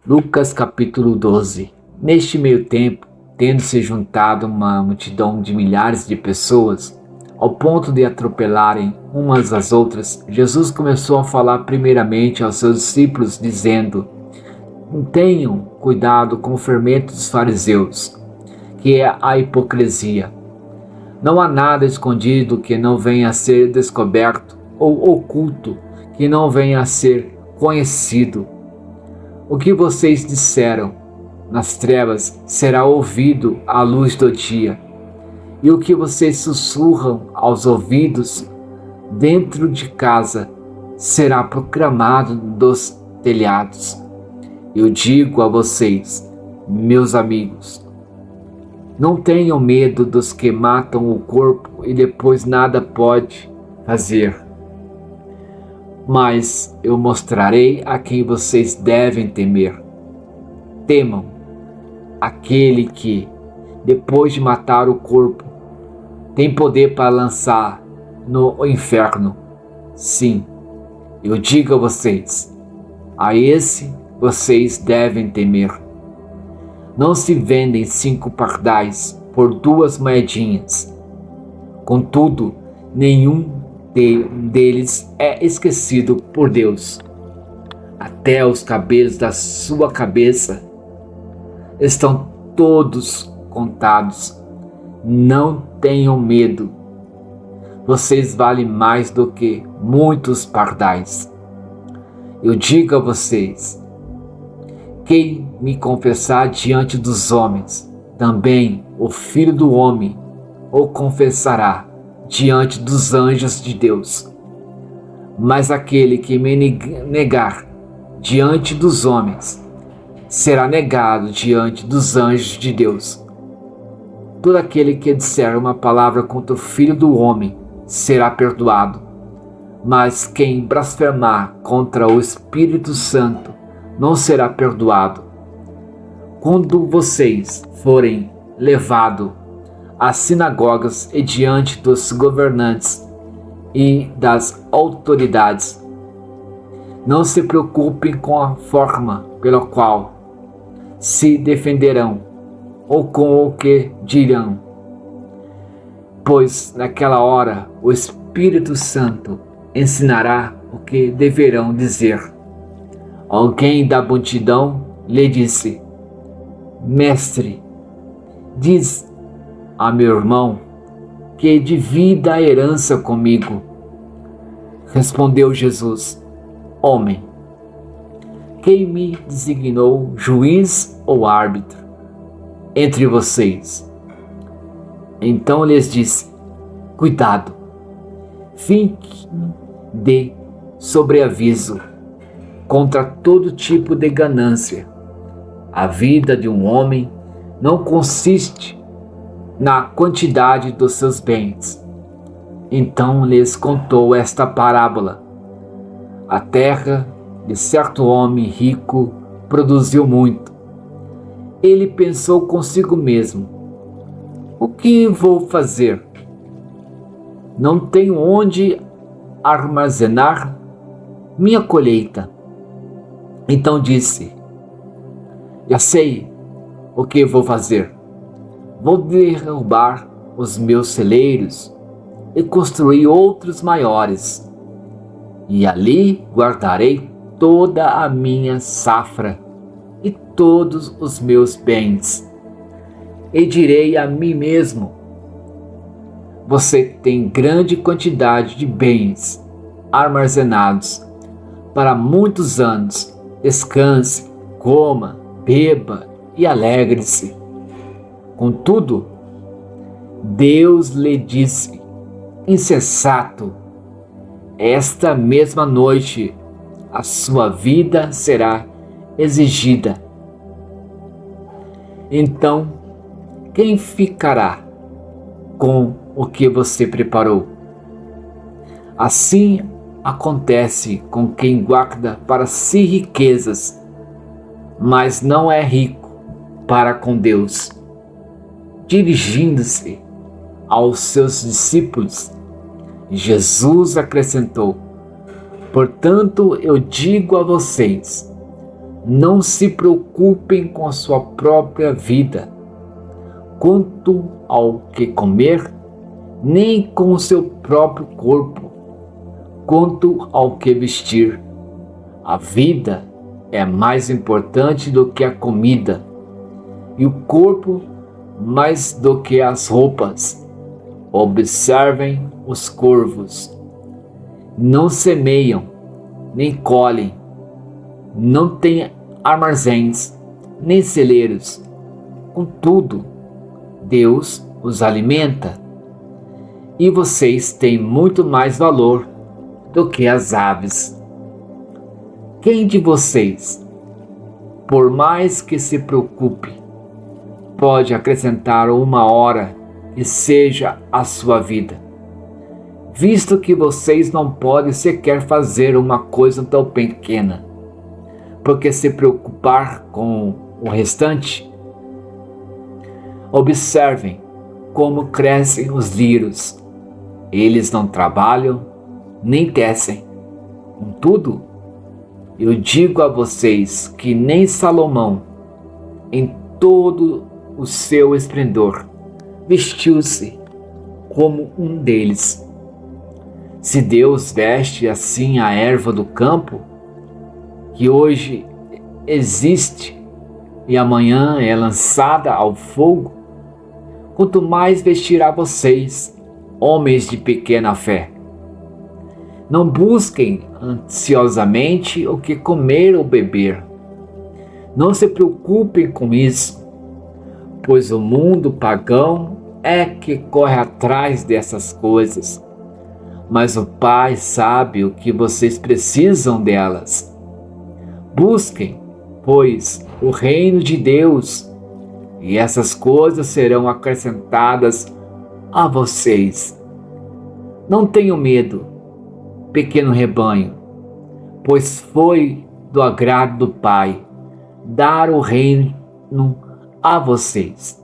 Lucas capítulo 12. Neste meio tempo, tendo se juntado uma multidão de milhares de pessoas, ao ponto de atropelarem umas às outras, Jesus começou a falar primeiramente aos seus discípulos, dizendo: Tenham cuidado com o fermento dos fariseus, que é a hipocrisia. Não há nada escondido que não venha a ser descoberto, ou oculto que não venha a ser conhecido. O que vocês disseram nas trevas será ouvido à luz do dia, e o que vocês sussurram aos ouvidos dentro de casa será proclamado dos telhados. Eu digo a vocês, meus amigos, não tenham medo dos que matam o corpo e depois nada pode fazer. Mas eu mostrarei a quem vocês devem temer. Temam aquele que, depois de matar o corpo, tem poder para lançar no inferno. Sim, eu digo a vocês, a esse vocês devem temer. Não se vendem 5 pardais por 2 moedinhas. Contudo, nenhum deles é esquecido por Deus. Até os cabelos da sua cabeça estão todos contados. Não tenham medo. Vocês valem mais do que muitos pardais. Eu digo a vocês, quem me confessar diante dos homens, também o Filho do Homem o confessará diante dos anjos de Deus. Mas aquele que me negar diante dos homens, será negado diante dos anjos de Deus. Todo aquele que disser uma palavra contra o Filho do Homem será perdoado. Mas quem blasfemar contra o Espírito Santo não será perdoado. Quando vocês forem levados às sinagogas e diante dos governantes e das autoridades, não se preocupem com a forma pela qual se defenderão ou com o que dirão, pois naquela hora o Espírito Santo ensinará o que deverão dizer. Alguém da multidão lhe disse: Mestre, diz a meu irmão que divida a herança comigo. Respondeu Jesus: Homem, quem me designou juiz ou árbitro entre vocês? Então lhes disse: Cuidado, fiquem de sobreaviso contra todo tipo de ganância. A vida de um homem não consiste na quantidade dos seus bens. Então lhes contou esta parábola. A terra de certo homem rico produziu muito. Ele pensou consigo mesmo: o que vou fazer? Não tenho onde armazenar minha colheita. Então disse: Já sei o que vou fazer. Vou derrubar os meus celeiros e construir outros maiores, e ali guardarei toda a minha safra e todos os meus bens. E direi a mim mesmo: Você tem grande quantidade de bens armazenados para muitos anos. Descanse, coma, beba e alegre-se. Contudo, Deus lhe disse: Insensato, esta mesma noite a sua vida será exigida. Então, quem ficará com o que você preparou? Assim acontece com quem guarda para si riquezas, mas não é rico para com Deus. Dirigindo-se aos seus discípulos, Jesus acrescentou: Portanto, eu digo a vocês, Não se preocupem com a sua própria vida, quanto ao que comer, nem com o seu próprio corpo, quanto ao que vestir. A vida é mais importante do que a comida, e o corpo mais do que as roupas. Observem os corvos. Não semeiam, nem colhem, não têm armazéns, nem celeiros. Contudo, Deus os alimenta, e vocês têm muito mais valor do que as aves. Quem de vocês, por mais que se preocupe, pode acrescentar uma hora que seja a sua vida? Visto que vocês não podem sequer fazer uma coisa tão pequena, porque se preocupar com o restante? Observem como crescem os lírios. Eles não trabalham, nem tecem. Contudo, eu digo a vocês que nem Salomão, em todo o seu esplendor, vestiu-se como um deles. Se Deus veste assim a erva do campo, que hoje existe e amanhã é lançada ao fogo, quanto mais vestirá vocês, homens de pequena fé. Não busquem ansiosamente o que comer ou beber. Não se preocupem com isso, pois o mundo pagão é que corre atrás dessas coisas. Mas o Pai sabe o que vocês precisam delas. Busquem, pois, o reino de Deus, e essas coisas serão acrescentadas a vocês. Não tenham medo, pequeno rebanho, pois foi do agrado do Pai dar o reino a vocês.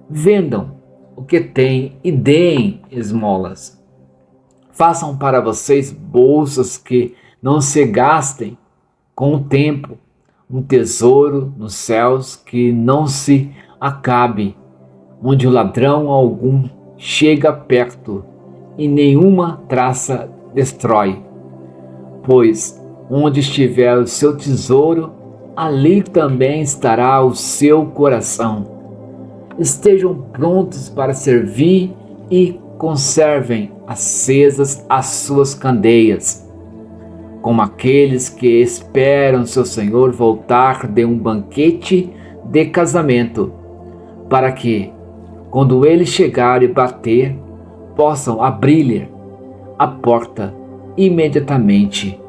Vendam o que têm e deem esmolas. Façam para vocês bolsas que não se gastem com o tempo, um tesouro nos céus que não se acabe, onde o ladrão algum chega perto e nenhuma traça destrói. Pois onde estiver o seu tesouro, ali também estará o seu coração. Estejam prontos para servir e conservem acesas as suas candeias, como aqueles que esperam seu Senhor voltar de um banquete de casamento, para que, quando ele chegar e bater, possam abrir-lhe a porta imediatamente.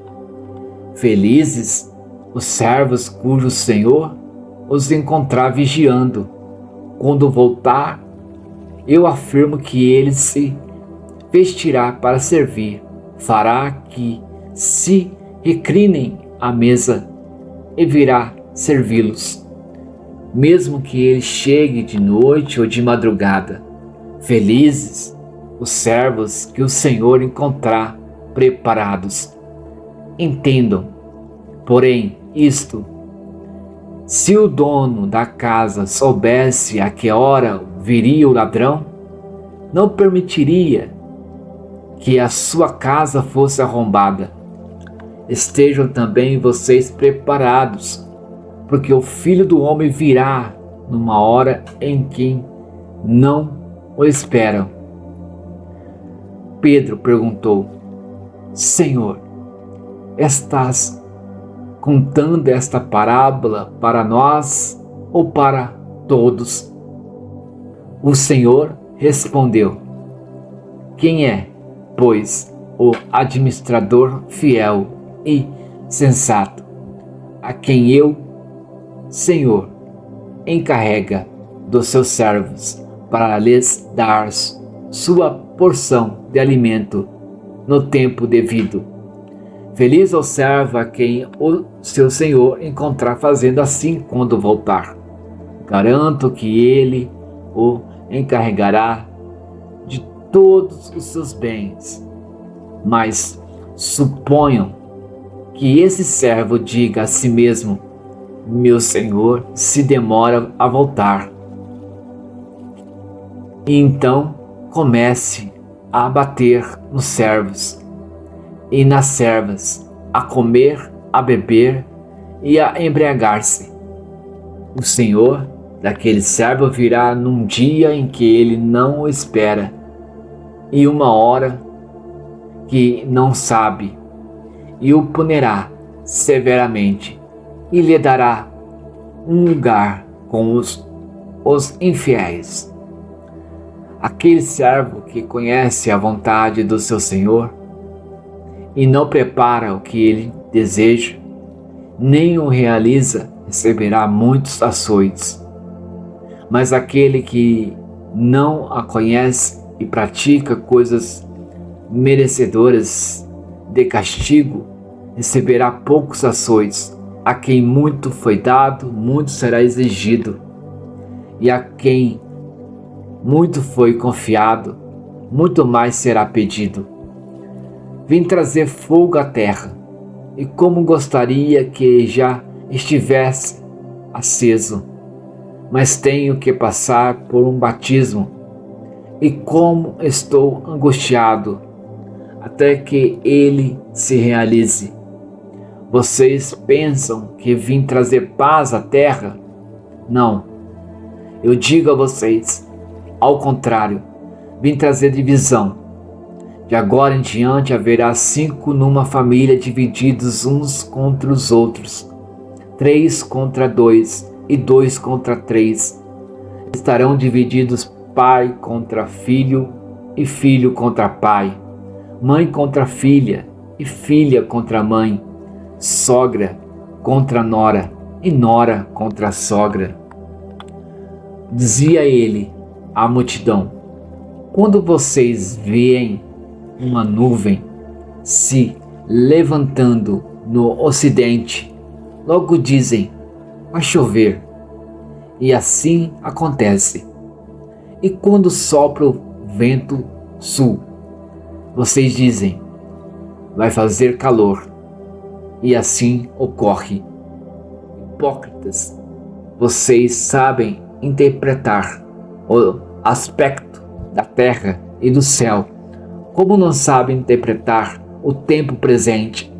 Felizes os servos cujo Senhor os encontrar vigiando. Quando voltar, eu afirmo que ele se vestirá para servir, fará que se reclinem à mesa e virá servi-los, mesmo que ele chegue de noite ou de madrugada. Felizes os servos que o Senhor encontrar preparados. Entendam, porém, isto: se o dono da casa soubesse a que hora viria o ladrão, não permitiria que a sua casa fosse arrombada. Estejam também vocês preparados, porque o Filho do Homem virá numa hora em que não o esperam. Pedro perguntou: Senhor, estás contando esta parábola para nós ou para todos? O Senhor respondeu: quem é, pois, o administrador fiel e sensato, a quem eu, Senhor, encarrega dos seus servos para lhes dar sua porção de alimento no tempo devido? Feliz o servo a quem o seu Senhor encontrar fazendo assim quando voltar. Garanto que ele o encarregará de todos os seus bens. Mas suponham que esse servo diga a si mesmo: meu senhor se demora a voltar. E então comece a bater nos servos e nas servas, a comer, a beber e a embriagar-se. O senhor daquele servo virá num dia em que ele não o espera e uma hora que não sabe, e o punirá severamente e lhe dará um lugar com os infiéis. Aquele servo que conhece a vontade do seu senhor e não prepara o que ele deseja, nem o realiza, receberá muitos açoites. Mas aquele que não a conhece e pratica coisas merecedoras de castigo, receberá poucos açoites. A quem muito foi dado, muito será exigido. E a quem muito foi confiado, muito mais será pedido. Vim trazer fogo à terra, e como gostaria que já estivesse aceso, mas tenho que passar por um batismo, e como estou angustiado, até que ele se realize. Vocês pensam que vim trazer paz à terra? Não. Eu digo a vocês, ao contrário, vim trazer divisão. De agora em diante haverá 5 numa família divididos uns contra os outros, 3 contra 2 e 2 contra 3. Estarão divididos pai contra filho e filho contra pai, mãe contra filha e filha contra mãe, sogra contra nora e nora contra sogra. Dizia ele à multidão: quando vocês veem uma nuvem se levantando no ocidente, logo dizem: vai chover. E assim acontece. E quando sopra o vento sul, vocês dizem: vai fazer calor. E assim ocorre. Hipócritas, vocês sabem interpretar o aspecto da terra e do céu, como não sabem interpretar o tempo presente?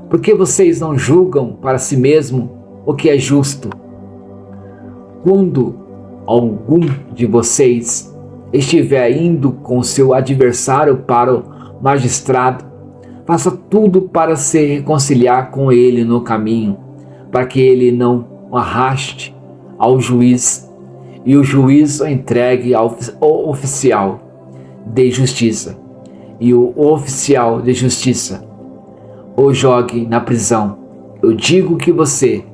Por que vocês não julgam para si mesmo o que é justo? Quando algum de vocês estiver indo com seu adversário para o magistrado, faça tudo para se reconciliar com ele no caminho, para que ele não o arraste ao juiz e o juiz o entregue ao oficial de justiça, e o oficial de justiça o jogue na prisão. Eu digo que você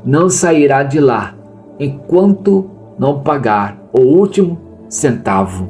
não sairá de lá enquanto não pagar o último centavo.